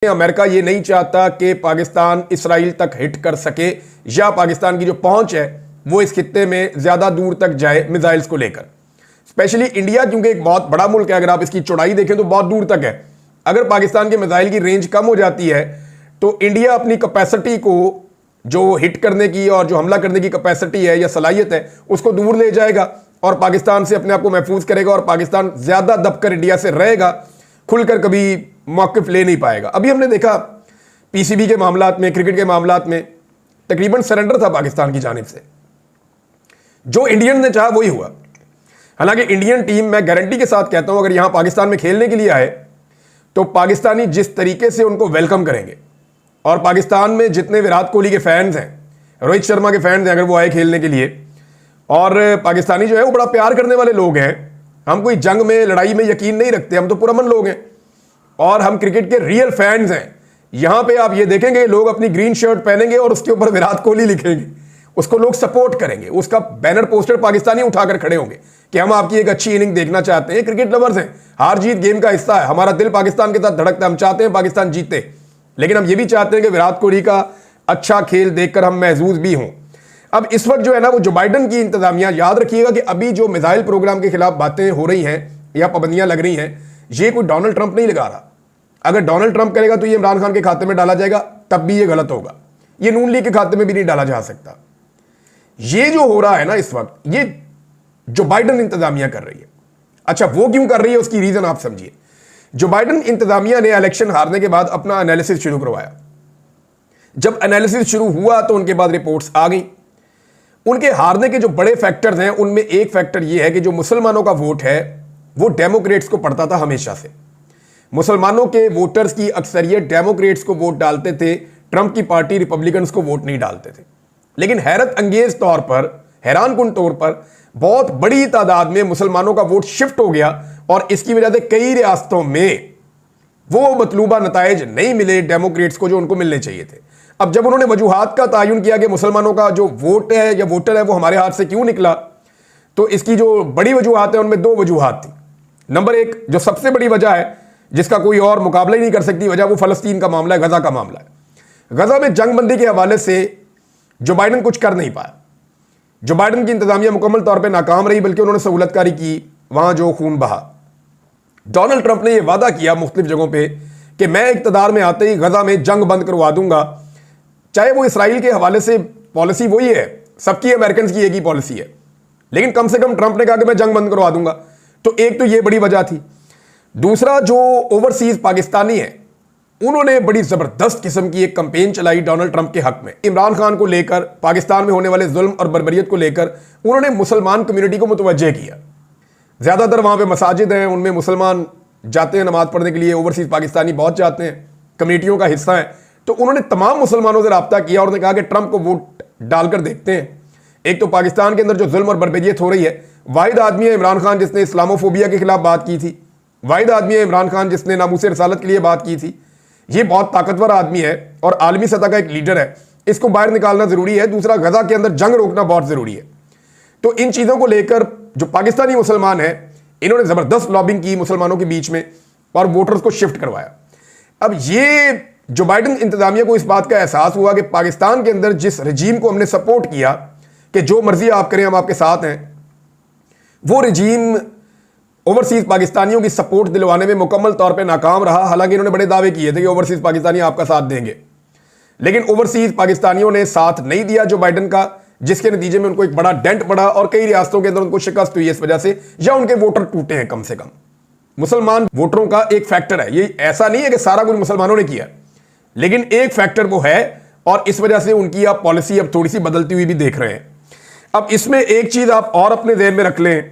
America ये नहीं चाहता कि पाकिस्तान इसराइल तक हिट कर सके या पाकिस्तान की जो पहुंच है वो इस खित्ते में ज्यादा दूर तक जाए मिसाइल्स को लेकर। स्पेशली इंडिया क्योंकि एक बहुत बड़ा मुल्क है, अगर आप इसकी चौड़ाई देखें तो बहुत दूर तक है। अगर पाकिस्तान के मिसाइल की रेंज कम हो जाती है तो इंडिया अपनी कैपेसिटी को जो हिट करने की और जो हमला करने की कैपेसिटी है या सलाहियत है उसको दूर ले जाएगा और पाकिस्तान से अपने आप को महफूज करेगा और पाकिस्तान ज्यादा दबकर इंडिया से रहेगा, खुलकर कभी मौक़िफ़ ले नहीं पाएगा। अभी हमने देखा पीसीबी के मामलात में, क्रिकेट के मामलात में तकरीबन सरेंडर था पाकिस्तान की जानिब से, जो इंडियन ने चाहा वही हुआ। हालांकि इंडियन टीम, मैं गारंटी के साथ कहता हूं, अगर यहां पाकिस्तान में खेलने के लिए आए तो पाकिस्तानी जिस तरीके से उनको वेलकम करेंगे और पाकिस्तान में जितने विराट कोहली के फैंस हैं, रोहित शर्मा के फैंस हैं, अगर वो आए खेलने के लिए, और पाकिस्तानी जो है वो बड़ा प्यार करने वाले लोग हैं। हम कोई जंग में, लड़ाई में यकीन नहीं रखते, हम तो पुरअमन लोग हैं और हम क्रिकेट के रियल फैंस हैं। यहां पे आप ये देखेंगे लोग अपनी ग्रीन शर्ट पहनेंगे और उसके ऊपर विराट कोहली लिखेंगे, उसको लोग सपोर्ट करेंगे, उसका बैनर पोस्टर पाकिस्तानी उठाकर खड़े होंगे कि हम आपकी एक अच्छी इनिंग देखना चाहते हैं। क्रिकेट लवर्स हैं, हार जीत गेम का हिस्सा है, हमारा दिल पाकिस्तान के साथ धड़कता है, हम चाहते हैं पाकिस्तान जीते, लेकिन हम ये भी चाहते हैं कि विराट कोहली का अच्छा खेल देखकर हम महजूज भी हों। अब इस वक्त जो है ना वो जो बाइडन की इंतजामिया, याद रखिएगा कि अभी जो मिसाइल प्रोग्राम के खिलाफ बातें हो रही हैं या पाबंदियां लग रही हैं, ये कोई डोनाल्ड ट्रंप नहीं लगा रहा। अगर डोनाल्ड ट्रंप करेगा तो ये इमरान खान के खाते में डाला जाएगा, तब भी ये गलत होगा। ये नून लीग के खाते में भी नहीं डाला जा सकता। ये जो हो रहा है ना इस वक्त, ये जो बाइडन इंतजामिया कर रही है, अच्छा वो क्यों कर रही है उसकी रीजन आप समझिए। जो बाइडन इंतजामिया ने इलेक्शन हारने के बाद अपना एनालिसिस शुरू करवाया, जब एनालिसिस शुरू हुआ तो उनके बाद रिपोर्ट्स आ गई। उनके हारने के जो बड़े फैक्टर्स हैं उनमें एक फैक्टर यह है कि जो मुसलमानों का वोट है वो डेमोक्रेट्स को पड़ता था हमेशा से। मुसलमानों के वोटर्स की अक्सरियत डेमोक्रेट्स को वोट डालते थे, ट्रंप की पार्टी रिपब्लिकन्स को वोट नहीं डालते थे। लेकिन हैरत अंगेज तौर पर, हैरानकुन तौर पर बहुत बड़ी तादाद में मुसलमानों का वोट शिफ्ट हो गया और इसकी वजह से कई रियासतों में वो मतलूबा नताइज नहीं मिले डेमोक्रेट्स को जो उनको मिलने चाहिए थे। अब जब उन्होंने वजूहात का तयन किया कि मुसलमानों का जो वोट है या वोटर है वो हमारे हाथ से क्यों निकला, तो इसकी जो बड़ी वजूहात है उनमें दो वजूहात थी। नंबर एक, जो सबसे बड़ी वजह है जिसका कोई और मुकाबला ही नहीं कर सकती वजह, वो फलस्तीन का मामला है, गजा का मामला है। गजा में जंगबंदी के हवाले से जो बाइडन कुछ कर नहीं पाया। जो बाइडन की इंतजामिया मुकम्मल तौर पर नाकाम रही, बल्कि उन्होंने सहूलतकारी की वहां जो खून बहा। डोनाल्ड ट्रंप ने यह वादा किया मुख्तलिफ जगहों पर कि मैं इक़्तिदार में आते ही गजा में जंग बंद करवा दूंगा। चाहे वो इसराइल के हवाले से पॉलिसी वही है, सबकी अमेरिकन की एक ही पॉलिसी है, लेकिन कम से कम ट्रंप ने कहा कि मैं जंग बंद करवा दूंगा। तो एक तो ये बड़ी वजह थी। दूसरा, जो ओवरसीज पाकिस्तानी है उन्होंने बड़ी जबरदस्त किस्म की एक कैंपेन चलाई डोनाल्ड ट्रंप के हक में, इमरान खान को लेकर, पाकिस्तान में होने वाले जुल्म और बर्बरियत को लेकर उन्होंने मुसलमान कम्युनिटी को मुतवज्जे किया। ज्यादातर वहां पे मसाजिद हैं, उनमें मुसलमान जाते हैं नमाज पढ़ने के लिए, ओवरसीज पाकिस्तानी बहुत जाते हैं, कम्युनिटियों का हिस्सा है। तो उन्होंने तमाम मुसलमानों से रब्ता किया और उन्होंने कहा कि ट्रंप को वोट डालकर देखते हैं। एक तो पाकिस्तान के अंदर जो जुल्म और बर्बरियत हो रही है, वाहिद आदमी है इमरान खान जिसने इस्लामोफोबिया के खिलाफ बात की थी, वाहिद आदमी है इमरान खान जिसने नामूस रसालत के लिए बात की थी। ये बहुत ताकतवर आदमी है और आलमी सतह का एक लीडर है, इसको बाहर निकालना जरूरी है। दूसरा, गजा के अंदर जंग रोकना बहुत जरूरी है। तो इन चीजों को लेकर जो पाकिस्तानी मुसलमान है इन्होंने जबरदस्त लॉबिंग की मुसलमानों के बीच में और वोटर्स को शिफ्ट करवाया। अब ये जो बाइडन इंतजामिया को इस बात का एहसास हुआ कि पाकिस्तान के अंदर जिस रजीम को हमने सपोर्ट किया कि जो मर्जी आप करें हम आपके साथ हैं, वो रजीम ओवरसीज पाकिस्तानियों की सपोर्ट दिलवाने में मुकम्मल तौर पे नाकाम रहा। हालांकि इन्होंने बड़े दावे किए थे कि ओवरसीज पाकिस्तानी आपका साथ देंगे, लेकिन ओवरसीज पाकिस्तानियों ने साथ नहीं दिया जो बाइडन का, जिसके नतीजे में उनको एक बड़ा डेंट पड़ा और कई रियासतों के अंदर उनको शिकस्त हुई इस वजह से, या उनके वोटर टूटे हैं। कम से कम मुसलमान वोटरों का एक फैक्टर है, ये ऐसा नहीं है कि सारा कुछ मुसलमानों ने किया, लेकिन एक फैक्टर वो है और इस वजह से उनकी आप पॉलिसी अब थोड़ी सी बदलती हुई भी देख रहे हैं। अब इसमें एक चीज आप और अपने ज़हन में रख लें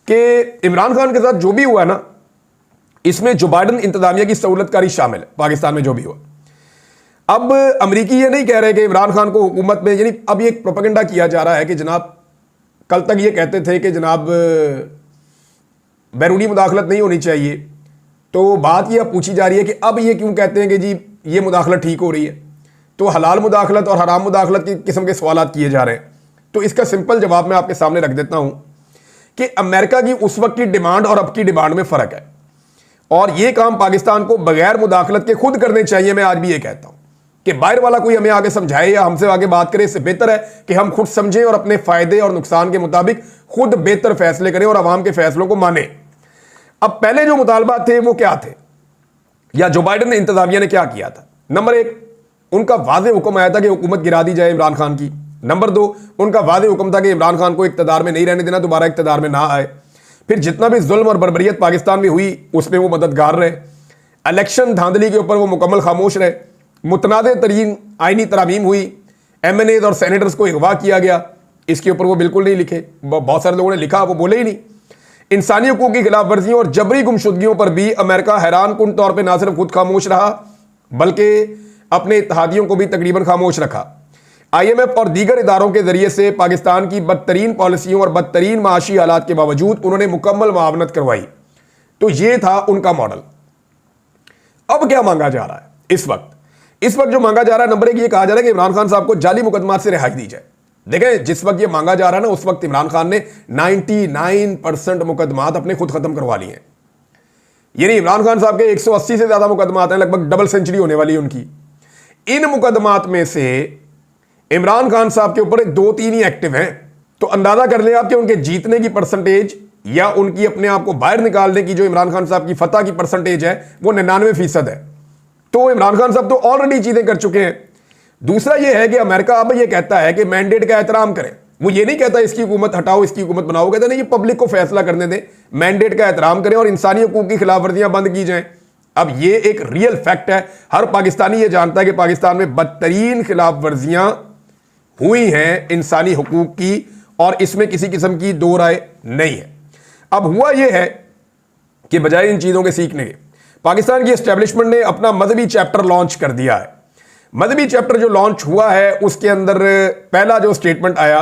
कि इमरान खान के साथ जो भी हुआ ना, इसमें जो बाइडन इंतजामिया की सहूलतकारी शामिल है पाकिस्तान में जो भी हुआ। अब अमरीकी ये नहीं कह रहे कि इमरान खान को हुकूमत में, यानी अब ये प्रोपेगेंडा किया जा रहा है कि जनाब, कल तक ये कहते थे कि जनाब बैरूनी मुदाखलत नहीं होनी चाहिए, तो बात ये पूछी जा रही है कि अब ये क्यों कहते हैं कि जी ये मुदाखलत ठीक हो रही है। तो हलाल मुदाखलत और हराम मुदाखलत की किस्म के सवालात किए जा रहे हैं। तो इसका सिंपल जवाब मैं आपके सामने रख देता हूं कि अमेरिका की उस वक्त की डिमांड और अब की डिमांड में फ़र्क है। और ये काम पाकिस्तान को बगैर मुदाखलत के खुद करने चाहिए। मैं आज भी ये कहता हूं कि बाहर वाला कोई हमें आगे समझाए या हमसे आगे बात करे, इससे बेहतर है कि हम खुद समझें और अपने फायदे और नुकसान के मुताबिक खुद बेहतर फैसले करें और आवाम के फैसलों को माने। अब पहले जो मुतालबात थे वो क्या थे, या जो बाइडेन इंतजामिया ने क्या किया था? नंबर एक, उनका वाज़ेह हुक्म आया था कि हुकूमत गिरा दी जाए इमरान खान की। नंबर दो, उनका वाज़ेह हुक्म था कि इमरान खान को इक़्तिदार में नहीं रहने देना, दोबारा इक़्तिदार में ना आए। फिर जितना भी जुल्म और बर्बरियत पाकिस्तान में हुई उसमें वो मददगार रहे। इलेक्शन धांधली के ऊपर वो मुकम्मल खामोश रहे। मुतनाज़ तरीन आइनी तरामीम हुई, MNAs और सेनेटर्स को अगवा किया गया, इसके ऊपर वो बिल्कुल नहीं लिखे। बहुत सारे लोगों ने लिखा, वो बोले ही नहीं। इंसानी हकूक़ की खिलाफ वर्जियों और जबरी गुमशुदगियों पर भी अमेरिका हैरान कुन तौर पर ना सिर्फ खुद खामोश रहा बल्कि अपने इत्तेहादियों को भी तकरीबन खामोश रखा। IMF और दीगर इदारों के जरिए से पाकिस्तान की बदतरीन पॉलिसियों और बदतरीन माशी हालात के बावजूद उन्होंने मुकम्मल मुआवनत करवाई। तो ये था उनका मॉडल। अब क्या मांगा जा रहा है इस वक्त जो मांगा जा रहा है, नंबर एक, ये कहा जा रहा है कि इमरान खान साहब को जाली मुकदमात से रिहाई दी जाए। देखें, जिस वक्त ये मांगा जा रहा है ना, उस वक्त इमरान खान ने 99% मुकदमात अपने खुद खत्म करवा लिए हैं। यानी इमरान खान साहब के 180 से ज्यादा मुकदमात हैं, लगभग डबल सेंचुरी होने वाली है उनकी। इन मुकदमात में से इमरान खान साहब के ऊपर 2-3 ही एक्टिव हैं। तो अंदाजा कर ले आप कि उनके जीतने की परसेंटेज या उनकी अपने आप को बाहर निकालने की जो इमरान खान साहब की फतह की परसेंटेज है वो 99% है। तो इमरान खान साहब तो ऑलरेडी चीजें कर चुके हैं। दूसरा यह है कि अमेरिका अब यह कहता है कि मैंडेट का एहतराम करें। वो ये नहीं कहता इसकी हुकूमत हटाओ, इसकी हुकूमत बनाओ, कहते नहीं, ये पब्लिक को फैसला करने दें, मैंडेट का एहतराम करें और इंसानी हकूक की खिलाफ वर्जियां बंद की जाएं। अब ये एक रियल फैक्ट है, हर पाकिस्तानी ये जानता है कि पाकिस्तान में बदतरीन खिलाफ वर्जियां हुई हैं इंसानी हकूक की, और इसमें किसी किस्म की दो राय नहीं है। अब हुआ यह है कि बजाय इन चीज़ों के सीखने के, पाकिस्तान की एस्टेब्लिशमेंट ने अपना मजहबी चैप्टर लॉन्च कर दिया है। मजहबी चैप्टर जो लॉन्च हुआ है उसके अंदर पहला जो स्टेटमेंट आया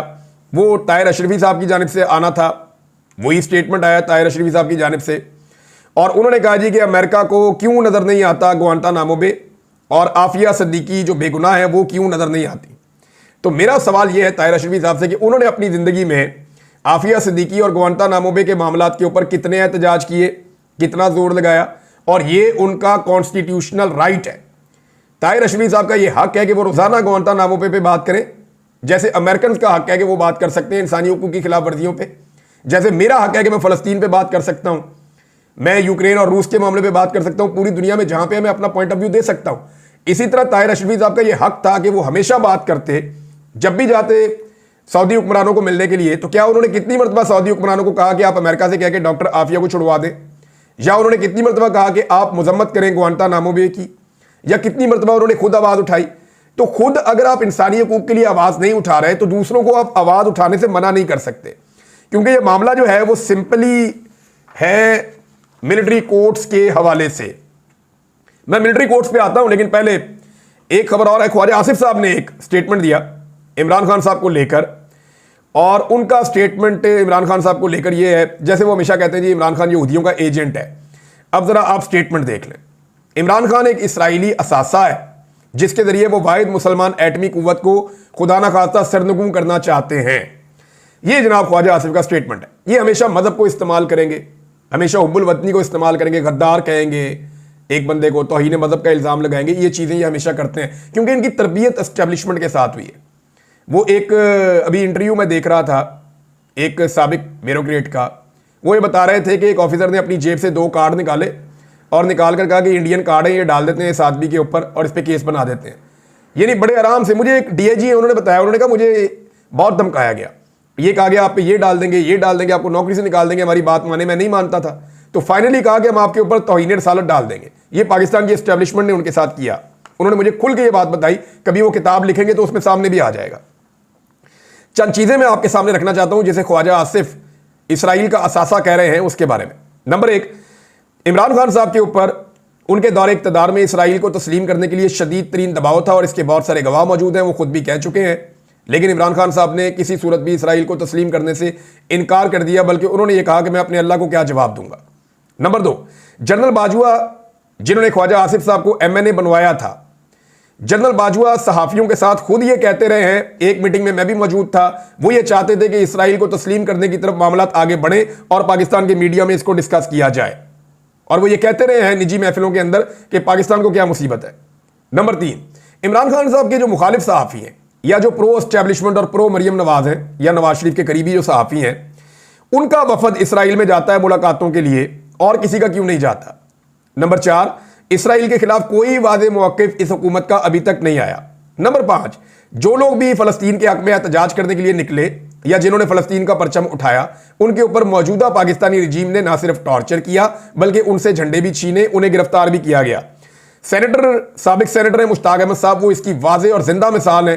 वो ताहिर अशरफी साहब की जानिब से आना था। वही स्टेटमेंट आया ताहिर अशरफी साहब की जानिब से, और उन्होंने कहा जी कि अमेरिका को क्यों नज़र नहीं आता ग्वांटानामो बे, और आफिया सिद्दीकी जो बेगुनाह है वो क्यों नज़र नहीं आती। तो मेरा सवाल यह है ताहिर अशरफी साहब से कि उन्होंने अपनी ज़िंदगी में आफिया सिद्दीकी और ग्वांटानामो बे के मामलात के ऊपर कितने एहतजाज किए, कितना जोर लगाया, और ये उनका कॉन्स्टिट्यूशनल राइट है। ताहिर अशरफी साहब का ये हक है कि वो रोज़ाना ग्वांटानामो पे बात करें, जैसे अमेरिकन का हक है कि वो बात कर सकते हैं इंसानी हकूक़ की खिलाफ वर्जियों पे, जैसे मेरा हक है कि मैं फ़लस्तीन पे बात कर सकता हूँ, मैं यूक्रेन और रूस के मामले पे बात कर सकता हूँ, पूरी दुनिया में जहाँ पे मैं अपना पॉइंट ऑफ व्यू दे सकता हूँ। इसी तरह ताहिर अशरफी साहब का ये हक था कि वो हमेशा बात करते, जब भी जाते सऊदी हुक्मरानों को मिलने के लिए, तो क्या उन्होंने कितनी मरतबा सऊदी हुक्मरानों को कहा कि आप अमेरिका से कह के डॉक्टर आफिया को छुड़वा दें, या उन्होंने कितनी मरतबा कहा कि आप मजम्मत करें ग्वांटानामो बे की, या कितनी मरतबा उन्होंने खुद आवाज़ उठाई। तो खुद अगर आप इंसानी हकूक़ के लिए आवाज़ नहीं उठा रहे तो दूसरों को आप आवाज़ उठाने से मना नहीं कर सकते, क्योंकि ये मामला जो है वो सिंपली है मिलिट्री कोर्ट्स के हवाले से। मैं मिलिट्री कोर्ट्स पे आता हूं, लेकिन पहले एक खबर और है। ख्वाजा आसिफ साहब ने एक स्टेटमेंट दिया इमरान खान साहब को लेकर, और उनका स्टेटमेंट इमरान खान साहब को लेकर ये है, जैसे वो हमेशा कहते हैं जी इमरान खान यहूदियों का एजेंट है। अब ज़रा आप स्टेटमेंट देख लें। इमरान खान एक इसराइली असासा है जिसके ज़रिए वो वाहिद मुसलमान एटमी कुव्वत को खुदा ना खास्ता सरनगू करना चाहते हैं। ये जनाब ख्वाजा आसिफ का स्टेटमेंट है। ये हमेशा मज़हब को इस्तेमाल करेंगे, हमेशा हुब्बुल वतनी को इस्तेमाल करेंगे, गद्दार कहेंगे एक बंदे को, तौहीन मज़हब का इल्ज़ाम लगाएंगे। ये चीज़ें ये हमेशा करते हैं क्योंकि इनकी तरबियत एस्टेब्लिशमेंट के साथ हुई है। वो एक अभी इंटरव्यू में देख रहा था एक साबिक ब्यूरोक्रेट का, वो ये बता रहे थे कि एक ऑफिसर ने अपनी जेब से 2 कार्ड निकाले और निकाल कर कहा कि इंडियन कार्ड है, ये डाल देते हैं इस आदमी के ऊपर और इस पर केस बना देते हैं। यानी बड़े आराम से, मुझे एक DIG है उन्होंने बताया, उन्होंने कहा मुझे बहुत धमकाया गया, ये कहा गया आप पे ये डाल देंगे, ये डाल देंगे, आपको नौकरी से निकाल देंगे, हमारी बात माने। मैं नहीं मानता था, तो फाइनली कहा कि हम आपके ऊपर तौहीन रसालत डाल देंगे। ये पाकिस्तान की एस्टेब्लिशमेंट ने उनके साथ किया। उन्होंने मुझे खुल के ये बात बताई, कभी वो किताब लिखेंगे तो उसमें सामने भी आ जाएगा। चंद चीज़ें मैं आपके सामने रखना चाहता हूं जिसे ख्वाजा आसिफ इसराइल का असासा कह रहे हैं उसके बारे में। नंबर 1, इमरान खान साहब के ऊपर उनके दौरे इक़्तिदार में इसराइल को तस्लीम करने के लिए शदीद तरीन दबाव था और इसके बहुत सारे गवाह मौजूद हैं, वो खुद भी कह चुके हैं। लेकिन इमरान खान साहब ने किसी सूरत भी इसराइल को तस्लीम करने से इनकार कर दिया, बल्कि उन्होंने ये कहा कि मैं अपने अल्लाह को क्या जवाब दूंगा। नंबर 2, जनरल बाजवा जिन्होंने ख्वाजा आसिफ साहब को MNA बनवाया था, जनरल बाजवा सहाफ़ियों के साथ खुद ये कहते रहे हैं, एक मीटिंग में मैं भी मौजूद था, वो ये चाहते थे कि इसराइल को तस्लीम करने की तरफ मामलात आगे बढ़े और पाकिस्तान के मीडिया में इसको डिस्कस किया जाए। और वो ये कहते रहे हैं निजी महफिलों के अंदर कि पाकिस्तान को क्या मुसीबत है। नंबर 3, इमरान खान साहब के जो मुखालिफ सहाफ़ी हैं या जो प्रो एस्टैब्लिशमेंट और प्रो मरियम नवाज हैं या नवाज शरीफ के करीबी जो सहाफ़ी हैं, उनका वफद इसराइल में जाता है मुलाकातों के लिए, और किसी का क्यों नहीं जाता। नंबर 4, इसराइल के खिलाफ कोई वादे मौक़िफ़ इस हुकूमत का अभी तक नहीं आया। नंबर 5, जो लोग भी फ़लस्तीन के हक़ में एहतजाज करने के लिए निकले या जिन्होंने फ़लस्तीन का परचम उठाया, उनके ऊपर मौजूदा पाकिस्तानी रजीम ने ना सिर्फ टॉर्चर किया बल्कि उनसे झंडे भी छीने, उन्हें गिरफ्तार भी किया गया। साबिक सेनेटर मुश्ताक अहमद साहब वो इसकी वाज़ेह और जिंदा मिसाल हैं